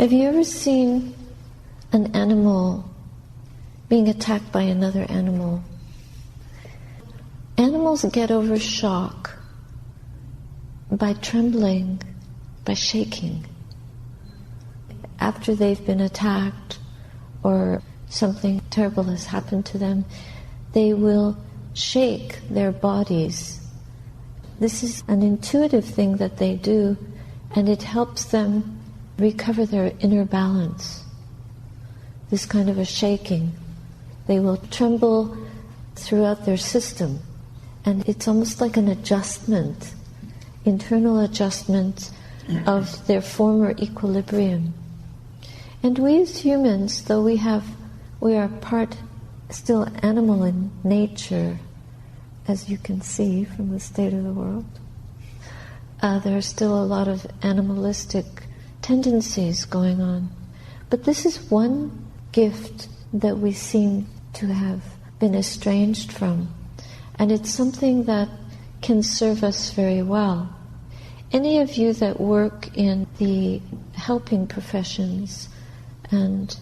Have you ever seen an animal being attacked by another animal? Animals get over shock by trembling, by shaking. After they've been attacked or something terrible has happened to them, they will shake their bodies. This is an intuitive thing that they do, and it helps them recover their inner balance. This kind of a shaking. They will tremble throughout their system, and it's almost like an adjustment, internal adjustment of their former equilibrium. And we as humans, though we are part still animal in nature, as you can see from the state of the world, there are still a lot of animalistic tendencies going on. But this is one gift that we seem to have been estranged from, and it's something that can serve us very well. Any of you that work in the helping professions, and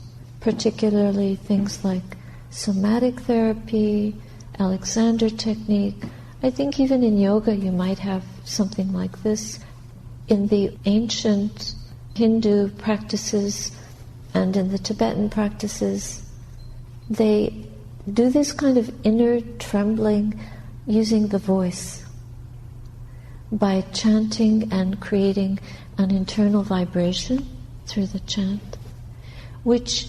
particularly things like somatic therapy, Alexander technique, I think even in yoga you might have something like this. In the ancient Hindu practices and in the Tibetan practices, they do this kind of inner trembling using the voice, by chanting and creating an internal vibration through the chant, which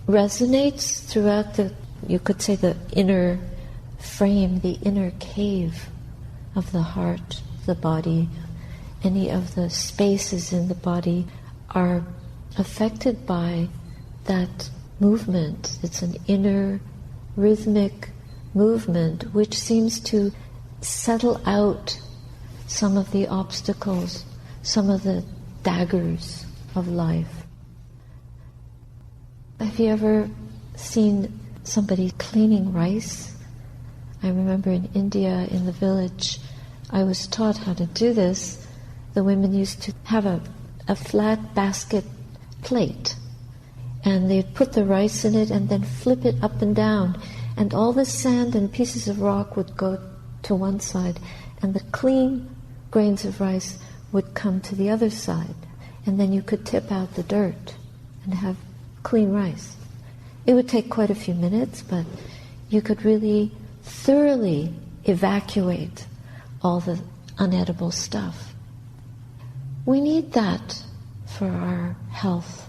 resonates throughout you could say, the inner frame, the inner cave of the heart, the body. Any of the spaces in the body are affected by that movement. It's an inner rhythmic movement which seems to settle out some of the obstacles, some of the daggers of life. Have you ever seen somebody cleaning rice? I remember in India, in the village, I was taught how to do this. The women used to have a flat basket plate, and they'd put the rice in it and then flip it up and down, and all the sand and pieces of rock would go to one side, and the clean grains of rice would come to the other side, and then you could tip out the dirt and have clean rice. It would take quite a few minutes, but you could really thoroughly evacuate all the unedible stuff. We need that for our health,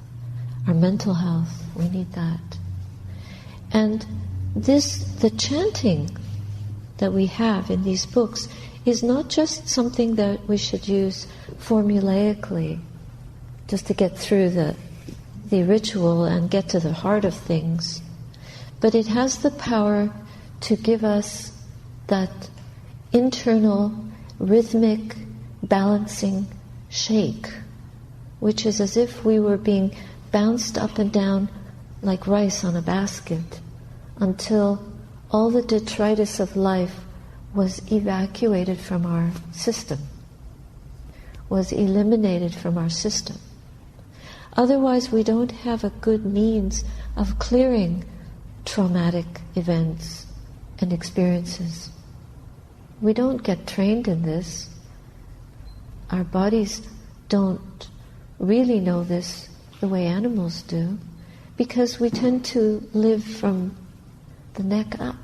our mental health. We need that. And the chanting that we have in these books is not just something that we should use formulaically, just to get through the ritual and get to the heart of things, but it has the power to give us that internal rhythmic balancing shake, which is as if we were being bounced up and down like rice on a basket until all the detritus of life was evacuated from our system, was eliminated from our system. Otherwise, we don't have a good means of clearing traumatic events and experiences. We don't get trained in this. Our bodies don't really know this the way animals do, because we tend to live from the neck up.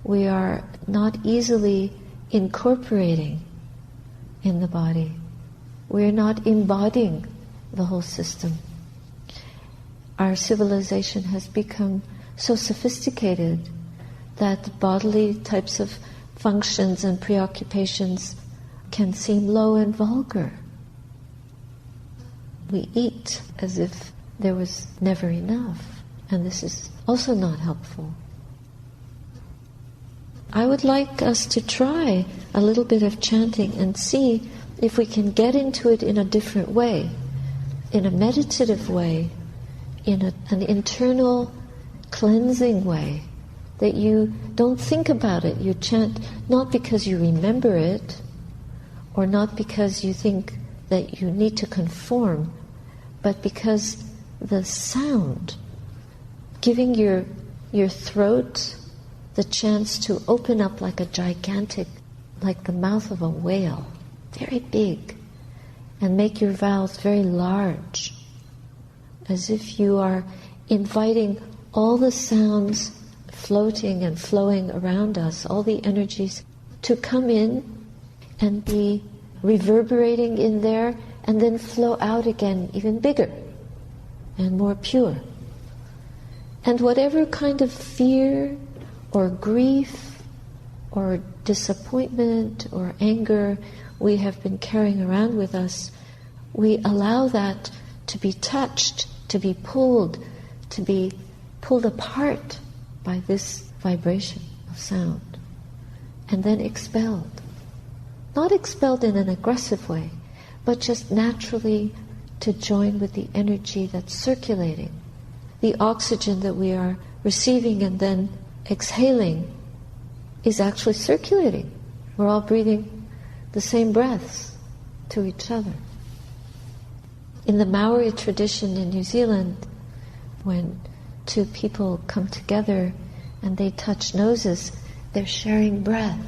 We are not easily incorporating in the body. We are not embodying the whole system. Our civilization has become so sophisticated that bodily types of functions and preoccupations can seem low and vulgar. We eat as if there was never enough, and this is also not helpful. I would like us to try a little bit of chanting and see if we can get into it in a different way, in a meditative way, in an internal cleansing way, that you don't think about it. You chant not because you remember it, or not because you think that you need to conform, but because the sound, giving your throat the chance to open up like a gigantic, like the mouth of a whale, very big, and make your vowels very large, as if you are inviting all the sounds floating and flowing around us, all the energies, to come in and be reverberating in there and then flow out again even bigger and more pure. And whatever kind of fear or grief or disappointment or anger we have been carrying around with us, we allow that to be touched, to be pulled apart by this vibration of sound, and then expelled. Not expelled in an aggressive way, but just naturally to join with the energy that's circulating. The oxygen that we are receiving and then exhaling is actually circulating. We're all breathing the same breaths to each other. In the Maori tradition in New Zealand, when two people come together and they touch noses, they're sharing breath.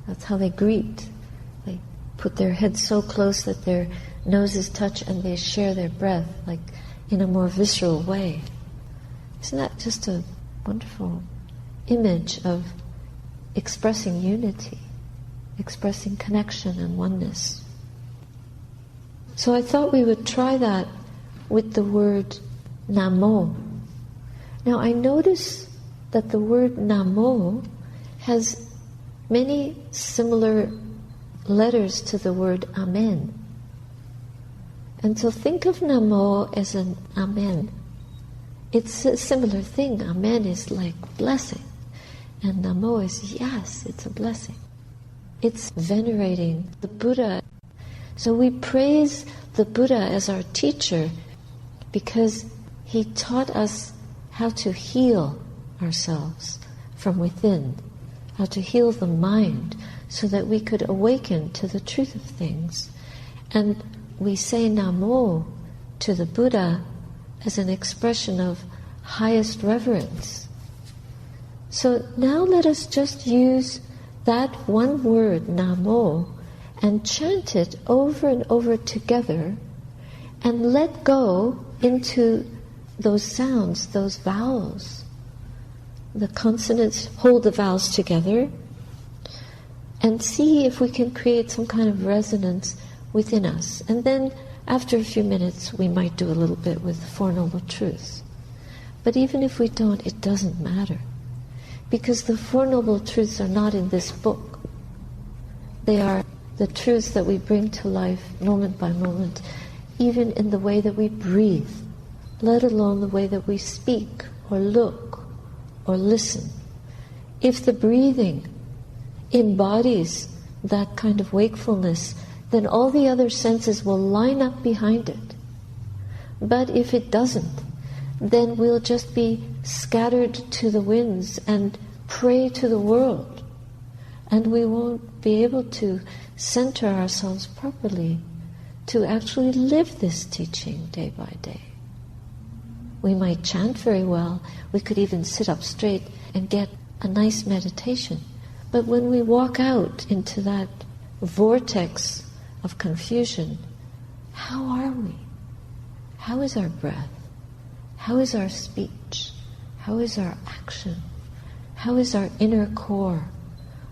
That's how they greet. They put their heads so close that their noses touch and they share their breath, like in a more visceral way. Isn't that just a wonderful image of expressing unity, expressing connection and oneness? So I thought we would try that with the word Namo. Now I notice that the word Namo has many similar letters to the word Amen. And so think of Namo as an Amen. It's a similar thing. Amen is like blessing. And Namo is, yes, it's a blessing. It's venerating the Buddha. So we praise the Buddha as our teacher because he taught us how to heal ourselves from within, how to heal the mind so that we could awaken to the truth of things. And we say Namo to the Buddha as an expression of highest reverence. So now let us just use that one word, Namo, and chant it over and over together and let go into those sounds, those vowels. The consonants hold the vowels together and see if we can create some kind of resonance within us. And then after a few minutes we might do a little bit with the Four Noble Truths. But even if we don't, it doesn't matter. Because the Four Noble Truths are not in this book. They are the truths that we bring to life moment by moment, even in the way that we breathe, let alone the way that we speak or look or listen. If the breathing embodies that kind of wakefulness, then all the other senses will line up behind it. But if it doesn't, then we'll just be scattered to the winds and prey to the world. And we won't be able to center ourselves properly to actually live this teaching day by day. We might chant very well, we could even sit up straight and get a nice meditation. But when we walk out into that vortex of confusion, how are we? How is our breath? How is our speech? How is our action? How is our inner core?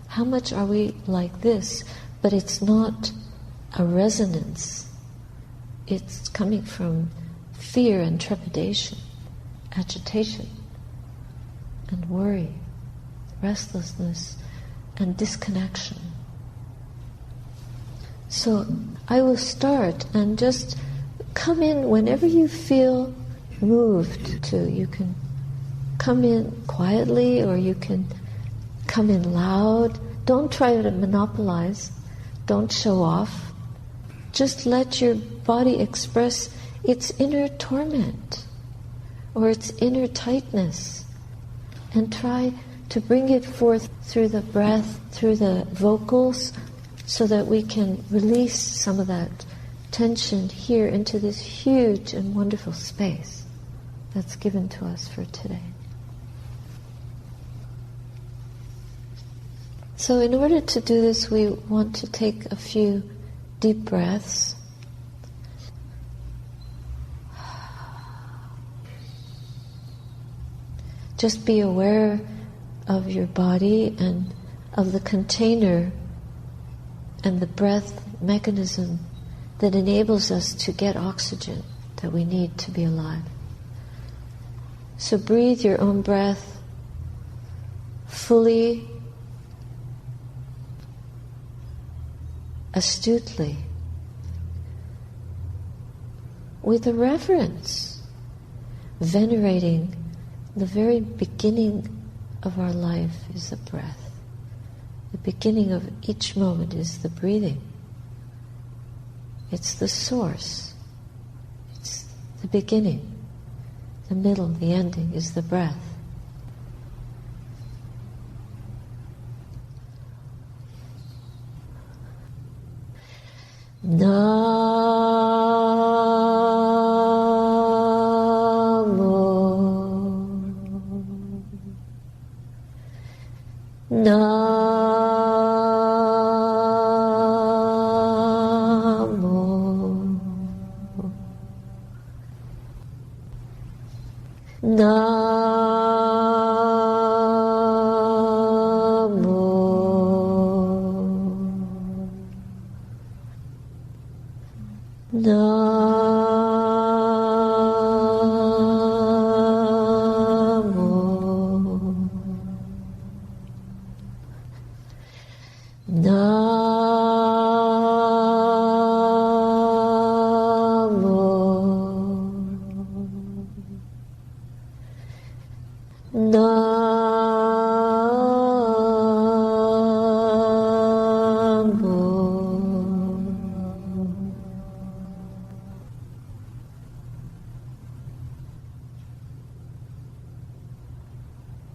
How much are we like this? But it's not a resonance. It's coming from fear and trepidation, agitation and worry, restlessness and disconnection. So I will start and just come in whenever you feel moved to. You can come in quietly or you can come in loud. Don't try to monopolize. Don't show off. Just let your body express its inner torment or its inner tightness and try to bring it forth through the breath, through the vocals, so that we can release some of that attention here into this huge and wonderful space that's given to us for today. So in order to do this, we want to take a few deep breaths. Just be aware of your body and of the container and the breath mechanism that enables us to get oxygen that we need to be alive. So breathe your own breath fully, astutely, with a reverence, venerating the very beginning of our life is the breath. The beginning of each moment is the breathing. It's the source. It's the beginning. The middle, the ending is the breath.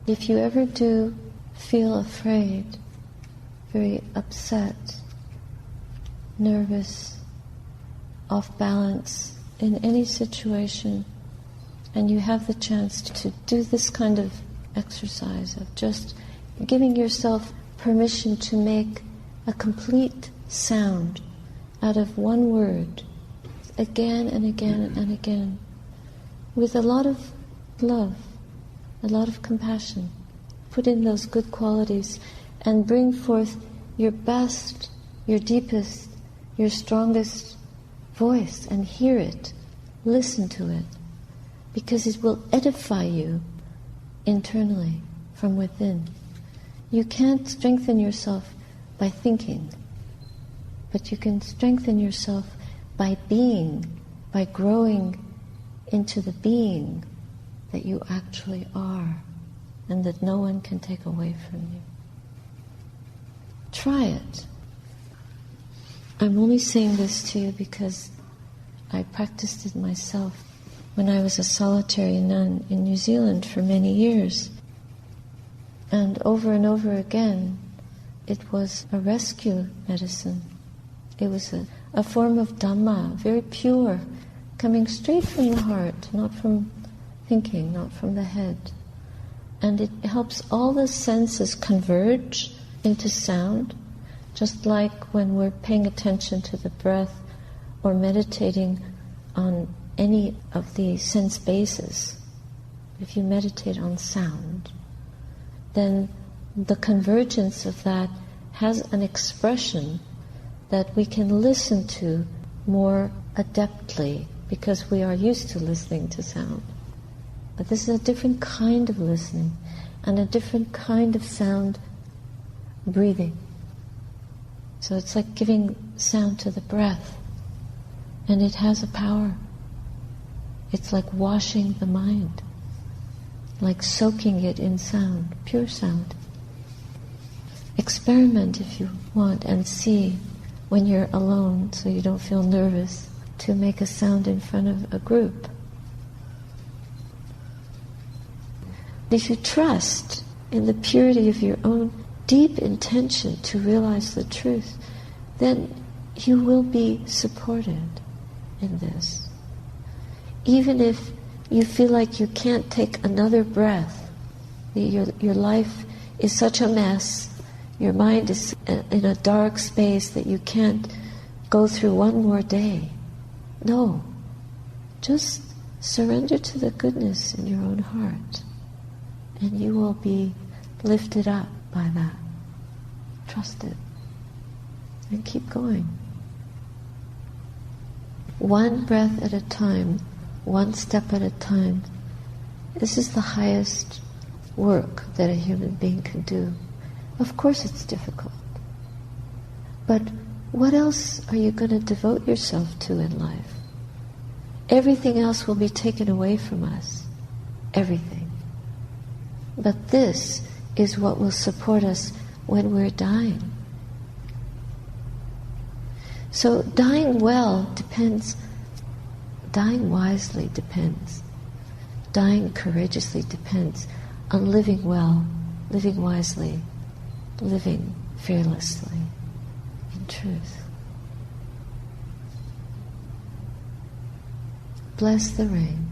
If you ever do feel afraid, very upset, nervous, off balance in any situation, and you have the chance to do this kind of exercise of just giving yourself permission to make a complete sound out of one word, again and again and again, with a lot of love, a lot of compassion. Put in those good qualities and bring forth your best, your deepest, your strongest voice and hear it, listen to it, because it will edify you internally from within. You can't strengthen yourself by thinking, but you can strengthen yourself by being, by growing into the being that you actually are and that no one can take away from you. Try it. I'm only saying this to you because I practiced it myself when I was a solitary nun in New Zealand for many years. And over again, it was a rescue medicine. It was a form of Dhamma, very pure, coming straight from the heart, not from thinking, not from the head. And it helps all the senses converge into sound, just like when we're paying attention to the breath or meditating on any of the sense bases. If you meditate on sound, then the convergence of that has an expression that we can listen to more adeptly because we are used to listening to sound. But this is a different kind of listening and a different kind of sound breathing. So it's like giving sound to the breath, and it has a power. It's like washing the mind, like soaking it in sound, pure sound. Experiment if you want and see when you're alone, so you don't feel nervous, to make a sound in front of a group. If you trust in the purity of your own deep intention to realize the truth, then you will be supported. in this. Even if you feel like you can't take another breath, your life is such a mess, your mind is in a dark space that you can't go through one more day. No, just surrender to the goodness in your own heart, and you will be lifted up by that. Trust it, and keep going. One breath at a time, one step at a time. This is the highest work that a human being can do. Of course it's difficult. But what else are you going to devote yourself to in life? Everything else will be taken away from us. Everything. But this is what will support us when we're dying. So dying well depends. Dying wisely depends. Dying courageously depends on living well, living wisely, living fearlessly, in truth. Bless the rain.